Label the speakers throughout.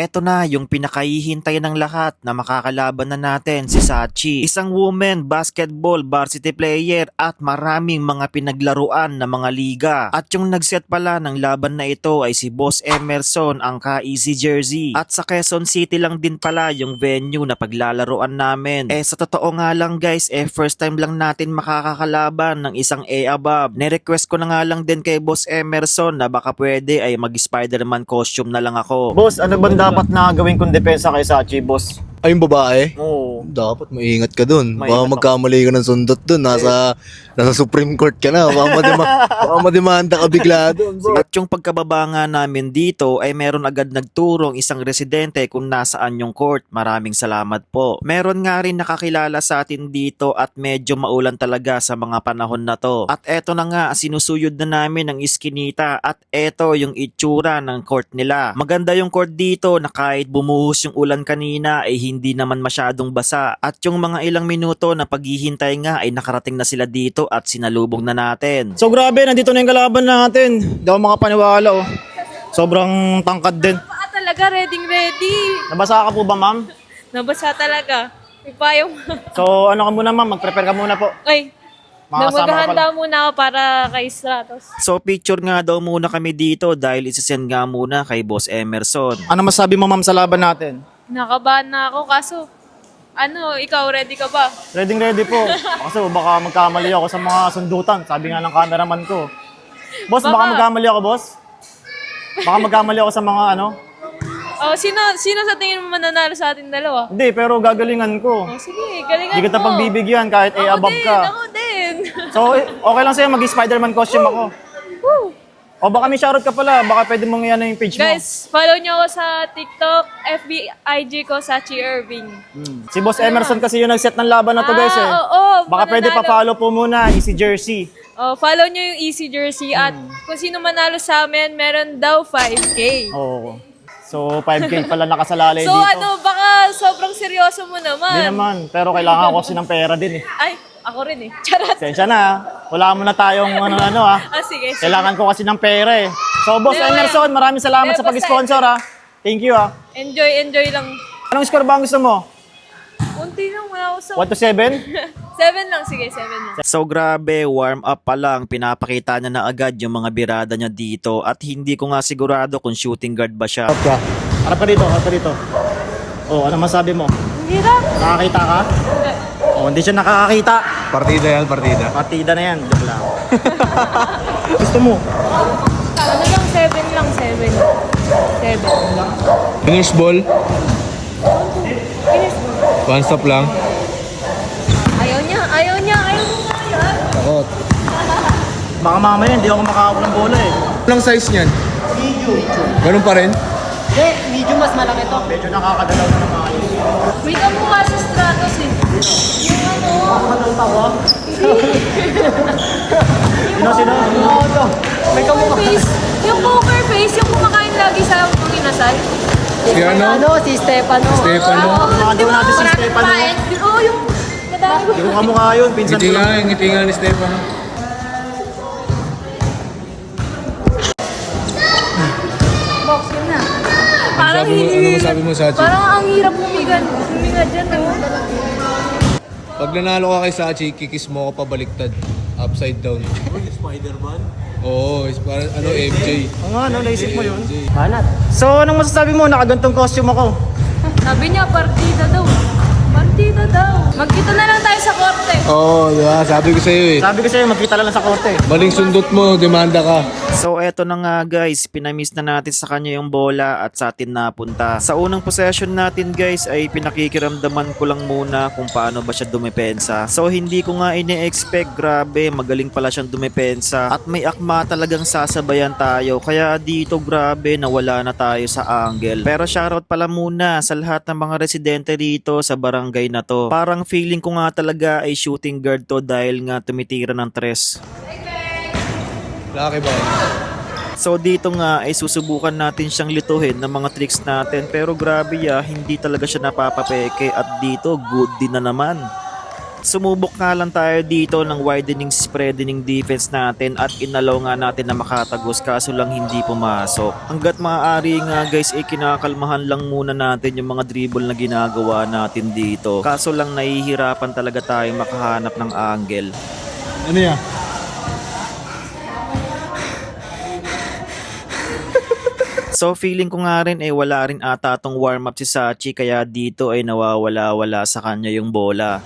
Speaker 1: eto na yung pinakahihintay ng lahat na makakalaban na natin si Sachi. Isang women basketball varsity player at maraming mga pinaglaruan na mga liga. At yung nagset pala ng laban na ito ay si Boss Emerson ang ka-Easy Jersey. At sa Quezon City lang din pala yung venue na paglalaruan namin. Sa totoo nga lang guys, first time lang natin makakakalaban ng isang A above. Nirequest ko na nga lang din kay Boss Emerson na baka pwede ay mag-Spider-Man costume na lang ako.
Speaker 2: Boss, ano bang dapat na gawin kong depensa kay Sachi, boss?
Speaker 3: Ay, yung babae?
Speaker 2: Oo.
Speaker 3: Dapat maingat ka dun. Baka
Speaker 2: Maingat
Speaker 3: magkamali ka ng sundot dun. Nasa Supreme Court ka na. Baka mademanda ka bigla dun.
Speaker 1: At yung pagkababa nga namin dito ay meron agad nagturong isang residente kung nasaan yung court. Maraming salamat po. Meron nga rin nakakilala sa atin dito at medyo maulan talaga sa mga panahon na to. At eto na nga, sinusuyod na namin ang iskinita at eto yung itsura ng court nila. Maganda yung court dito na kahit bumuhos yung ulan kanina ay hindi naman masyadong basa. At yung mga ilang minuto na paghihintay nga ay nakarating na sila dito at sinalubong na natin.
Speaker 2: So grabe, nandito na yung kalaban natin. Hindi ako makapaniwala, oh. Sobrang tangkad din.
Speaker 4: Talaga, ready.
Speaker 2: Nabasa ka po ba, ma'am?
Speaker 4: Nabasa talaga. May payong.
Speaker 2: So ano ka muna, ma'am? Mag-prepare ka muna po.
Speaker 4: Ay,
Speaker 2: Makakasama ka
Speaker 4: maghahanda
Speaker 2: pala.
Speaker 4: muna ako para kay Stratos.
Speaker 1: So picture nga daw muna kami dito dahil isasend nga muna kay Boss Emerson.
Speaker 2: Ano masabi mo, ma'am, sa laban natin?
Speaker 4: Nakabahan na ako kaso, ikaw ready ka ba?
Speaker 2: Ready po. Kasi baka magkamali ako sa mga sundutan. Sabi nga ng cameraman ko. Boss, baka
Speaker 4: Baka.
Speaker 2: magkamali ako, boss? Baka magkamali ako sa mga ano?
Speaker 4: Oh, sino sa tingin mo mananalo sa ating dalawa?
Speaker 2: Hindi, pero gagalingan ko.
Speaker 4: Oh, sige, galingan
Speaker 2: Hindi kita
Speaker 4: mo.
Speaker 2: pagbibigyan kahit A above ka.
Speaker 4: Ako din.
Speaker 2: So, okay lang sa'yo, mag-Spider-Man costume ako.
Speaker 4: Woo!
Speaker 2: O baka may shoutout ka pala, baka pwede mong iyan yung page mo.
Speaker 4: Guys, follow nyo ako sa TikTok, FB, IG ko, Sachi Irving.
Speaker 2: Si Boss Emerson kasi yung nag-set ng laban na to, guys, eh.
Speaker 4: Oo,
Speaker 2: Baka pwede
Speaker 4: mananalo.
Speaker 2: pa-follow po muna, Easy Jersey.
Speaker 4: Oh, follow nyo yung Easy Jersey at kung sino manalo sa amin, meron daw 5K.
Speaker 2: Oo. So, 5K pala nakasalalay
Speaker 4: So
Speaker 2: dito.
Speaker 4: baka sobrang seryoso mo
Speaker 2: Hindi
Speaker 4: naman.
Speaker 2: naman, pero kailangan ko kasi ng pera din, eh.
Speaker 4: Ay, ako rin eh. Charot.
Speaker 2: Sensya na, wala muna tayong ano, ah.
Speaker 4: Sige.
Speaker 2: Kailangan ko kasi ng pera, eh. So, Boss
Speaker 4: Pero,
Speaker 2: Emerson, maraming salamat
Speaker 4: pero
Speaker 2: sa pag-sponsor, ah. Thank you, ah.
Speaker 4: Enjoy lang.
Speaker 2: Anong score ba ang gusto mo?
Speaker 4: Unti lang, wala ako sa...
Speaker 2: 1 to 7?
Speaker 4: 7 lang, sige, 7 lang.
Speaker 1: So grabe, warm up pa lang, pinapakita niya na agad yung mga birada niya dito at hindi ko nga sigurado kung shooting guard ba siya.
Speaker 2: Harap ka dito. Oh, ano masabi mo?
Speaker 4: Ang hirap.
Speaker 2: Nakakita ka? Oh, hindi siya nakakakita.
Speaker 3: Partida yan, partida.
Speaker 2: Partida na yan, joke lang. Gusto mo?
Speaker 4: Ano lang, 7 lang, 7. 7.
Speaker 3: Finish ball,
Speaker 4: Finish mo.
Speaker 3: one stop lang.
Speaker 4: Ayaw niya.
Speaker 3: Takot.
Speaker 2: Baka mamaya hindi ako makahawak ng bola, eh.
Speaker 3: Anong size niyan? Ganun pa rin?
Speaker 2: Medyo nakakadalaw na naman kayo.
Speaker 4: May kamukha si Stratos eh. Yung
Speaker 2: Sino?
Speaker 4: May kamukha. Yung poker face, yung kumakain lagi sa mga inasal.
Speaker 3: Si ano?
Speaker 5: Si Stefano.
Speaker 3: Stefano.
Speaker 2: Nakagawa natin si Stefano.
Speaker 4: Oo, yung madami ko.
Speaker 2: Yung kamukha yun, pinsan ko lang.
Speaker 3: Ngiti nga ni Stefano.
Speaker 4: Box yun na. Parang
Speaker 3: Ano masabi mo, Sachi?
Speaker 4: Parang ang hirap humiga dyan, oh.
Speaker 3: Pag nanalo ka kay Sachi, kikis mo ako pabaliktad. Upside down. Spider-Man? Oo, parang MJ.
Speaker 2: Oo nga, no, naisip mo yun.
Speaker 5: Banat.
Speaker 2: So, anong masasabi mo? Nakagantong costume ako.
Speaker 4: Sabi niya, partida daw. Partida daw. Magkita na lang tayo sa korte.
Speaker 3: Oo, diba? Sabi ko sa'yo eh.
Speaker 2: Sabi ko sa'yo, magkita lang sa korte.
Speaker 3: Maling sundot mo, demanda ka.
Speaker 1: So eto na nga guys, pinamiss na natin sa kanya yung bola at sa atin napunta. Sa unang possession natin guys ay pinakikiramdaman ko lang muna kung paano ba siya dumepensa. So hindi ko nga ini-expect, grabe, magaling pala siyang dumepensa at may akma talagang sasabayan tayo. Kaya dito grabe, nawala na tayo sa angle. Pero shoutout pala muna sa lahat ng mga residente dito sa barangay na to. Parang feeling ko nga talaga ay shooting guard to dahil nga tumitira ng tres.
Speaker 3: Laki ba?
Speaker 1: So dito nga ay susubukan natin siyang lituhin ng mga tricks natin pero grabe hindi talaga siya napapapeke at dito good din na naman. Sumubok nga lang tayo dito ng widening spreading defense natin at inalaw nga natin na makatagos kaso lang hindi pumasok. Hanggat maaari nga guys ay kinakalmahan lang muna natin yung mga dribble na ginagawa natin dito. Kaso lang nahihirapan talaga tayo makahanap ng angle.
Speaker 2: Ano yan?
Speaker 1: So feeling ko nga rin wala rin ata tong warm up si Sachi kaya dito ay nawawala-wala sa kanya yung bola.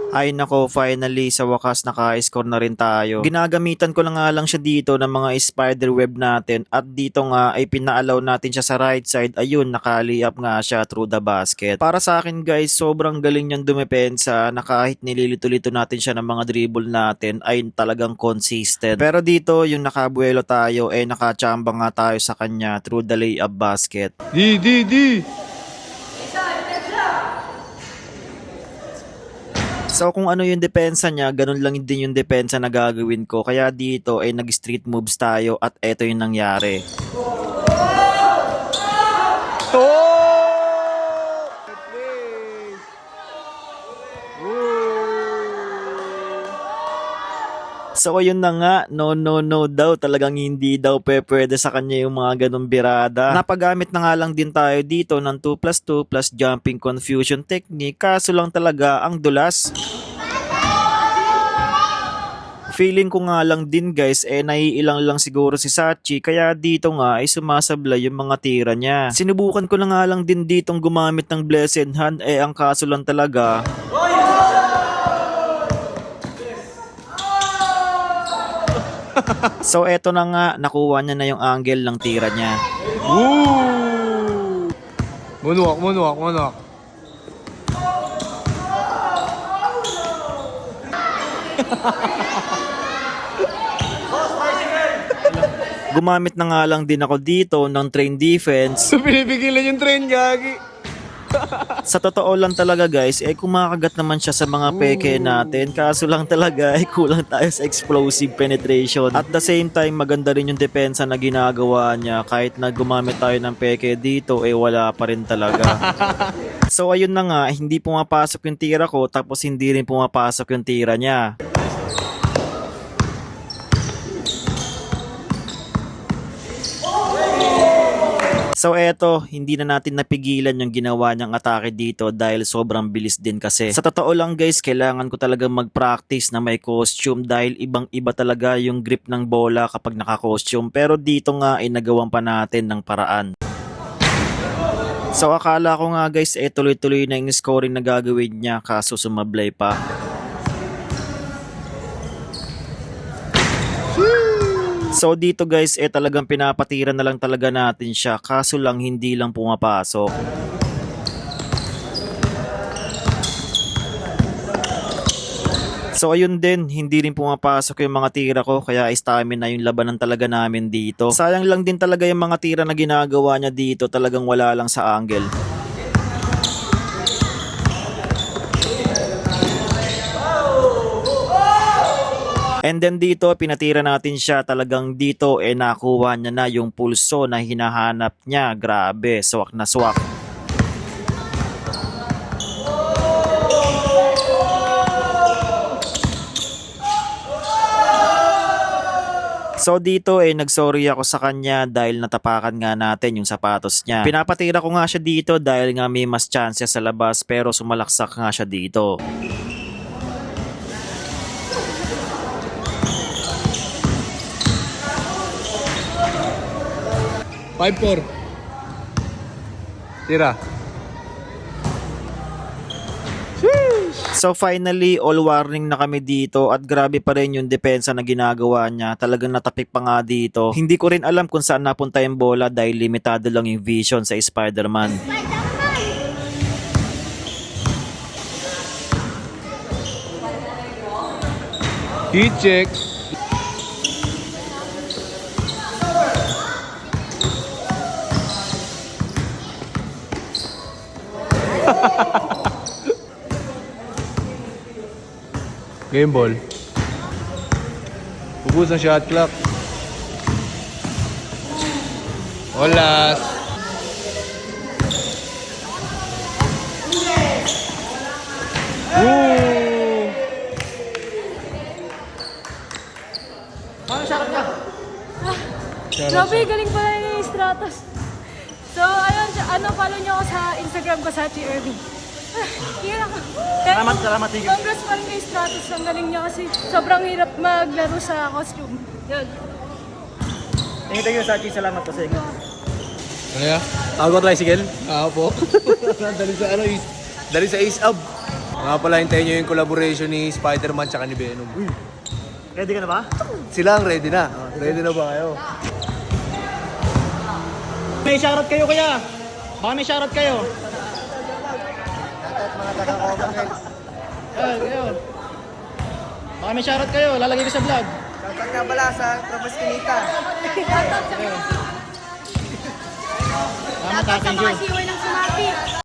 Speaker 1: Ay nako, finally sa wakas naka-score na rin tayo. Ginagamitan ko na nga lang siya dito ng mga spider web natin at dito nga ay pinaalaw natin siya sa right side. Ayun, nakali-up nga siya through the basket. Para sa akin guys, sobrang galing niyang dumepensa na kahit nililito-lito natin siya ng mga dribble natin ay talagang consistent. Pero dito yung nakabuelo tayo nakachamba nga tayo sa kanya through the layup basket.
Speaker 3: Di!
Speaker 1: So kung ano yung depensa niya, ganun lang din yung depensa na gagawin ko. Kaya dito ay nag-street moves tayo at eto yung nangyari. So ayun na nga, no daw, talagang hindi daw pwede sa kanya yung mga ganong birada. Napagamit na nga lang din tayo dito ng 2+2 plus jumping confusion technique, kaso lang talaga ang dulas. Feeling ko nga lang din guys, naiilang lang siguro si Sachi, kaya dito nga ay sumasablay yung mga tira niya. Sinubukan ko na nga lang din ditong gumamit ng blessed hand, ang kaso lang talaga, so eto na nga, nakuha niya na yung angle ng tira niya.
Speaker 3: Woo! Moonwalk.
Speaker 1: Gumamit na nga lang din ako dito ng train defense.
Speaker 3: Pinipigilan yung train, gagi.
Speaker 1: Sa totoo lang talaga guys, kumakagat naman siya sa mga peke natin. Kaso lang talaga kulang tayo sa explosive penetration. At the same time, maganda rin yung depensa na ginagawa niya. Kahit na gumamit tayo ng peke dito, wala pa rin talaga. So ayun na nga, hindi pumapasok yung tira ko, tapos hindi rin pumapasok yung tira niya. So eto, hindi na natin napigilan yung ginawa niyang atake dito dahil sobrang bilis din kasi. Sa totoo lang guys, kailangan ko talaga mag-practice na may costume dahil ibang-iba talaga yung grip ng bola kapag naka-costume. Pero dito nga ay nagawan pa natin ng paraan. So akala ko nga guys, tuloy-tuloy na yung scoring na gagawin niya kaso sumablay pa. So dito guys, talagang pinapatira na lang talaga natin siya, kaso lang hindi lang pumapasok. So ayun din, hindi rin pumapasok yung mga tira ko, kaya stamina yung labanan talaga namin dito. Sayang lang din talaga yung mga tira na ginagawa niya dito, talagang wala lang sa angle. And then dito, pinatira natin siya, talagang dito nakuha niya na yung pulso na hinahanap niya. Grabe, swak na swak. So dito nagsorry ako sa kanya dahil natapakan nga natin yung sapatos niya. Pinapatira ko nga siya dito dahil nga may mas chance sa labas pero sumalaksak nga siya dito.
Speaker 3: Five-4. Tira.
Speaker 1: So finally, all warning na kami dito at grabe pa rin yung depensa na ginagawa niya. Talagang natapik pa nga dito. Hindi ko rin alam kung saan napunta yung bola dahil limitado lang yung vision sa Spider-Man.
Speaker 3: Heat check. Game ball. Ubus ang shot clock. Hola.
Speaker 5: Grabe, galing pala ni Stratos. So, follow niyo ako sa Instagram ko sa Irving. Hirap.
Speaker 2: Salamat, tigil.
Speaker 5: Congrats pa rin kay Stratos. Ang galing niya kasi sobrang hirap maglaro sa costume. Yun.
Speaker 2: Thank you, Sachi. Salamat po sa inyo.
Speaker 3: Ano ya?
Speaker 2: Tawag ko tricycle?
Speaker 3: Po. Dali sa Ace Up. Nga pala, hintayin nyo yung collaboration ni Spider-Man tsaka ni Venom.
Speaker 2: Ready ka na ba?
Speaker 3: Sila ang ready na. Ready na ba kayo?
Speaker 2: May shoutout kayo, kuya. Baka may shoutout kayo. Ayun. Baka may shoutout kayo. Lalagay ko sa vlog.
Speaker 6: Shoutout nga pala sa Probastinita.
Speaker 2: Salamat, thank you.
Speaker 5: Siway ng sumati.